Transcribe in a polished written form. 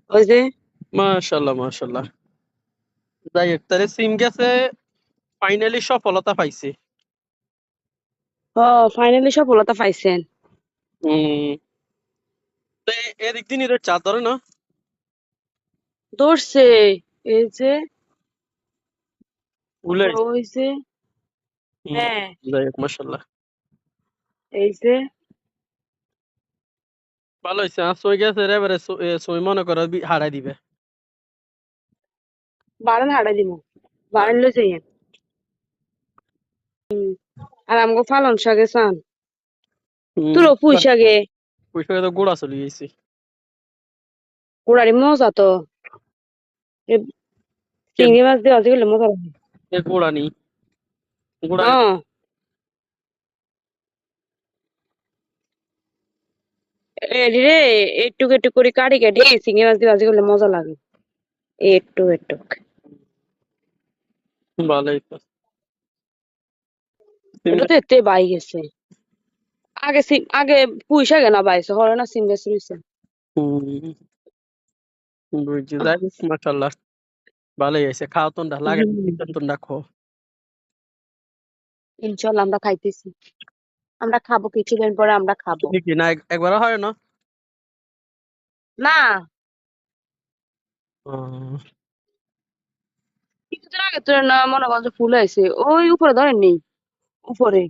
ওই যে মাশাআল্লাহ মাশাআল্লাহ। যাই হোক, তাহলে সিম গেছে ফাইনালি সফলতা পাইছে। ও ফাইনালি সফলতা পাইছেন। হম। তো এদিক দিন এর চাঁদ ধরে না? ধরছে। এই যে ভুলে ওই যে হম। হ্যাঁ যাই হোক মাশাআল্লাহ। এই যে ভালো হয়েছে, আর সই গেছে রে, এবারে সই মনে করো হারাই দিবে। বাড়ান হারাই দিব। বাড়ান লই যাইয়েন। আর আমগো পালন শাকে চান। হম। তোর পুঁই শাকে পয়সা তো গোড়া চলে গেছি। গোড়ারি মজা তো। এ চিংড়ি মাছ দিয়ে ভাজি করলে মজা লাগে। গোড়া নি, গোড়া হ্যাঁ এডি রে একটুক একটু করে কাটি কাটি চিংড়ি মাছ দিয়ে ভাজি করলে মজা লাগে। একটু একটু ভালোই তো। এটা তো এতে বাই গেছে। আগে আগে পুঁই শাকে না বাইছে হরে না সিম গাছ রইছে। হম, বুঝছি। যাই হোক মাশাআল্লাহ, ভালোই হয়েছে। খাও তোমরা, লাগে হুম, তোমরা খাও। ইনশাল্লাহ আমরা খাইতেছি। আমরা খাবো কিছুদিন পরে আমরা খাবো। তুমি কি না একবারও হয় না? না ও, কিছুদিন আগে তো না মনে করো যে ফুল আইছে ওই উপরে ধরেন নেই উপরে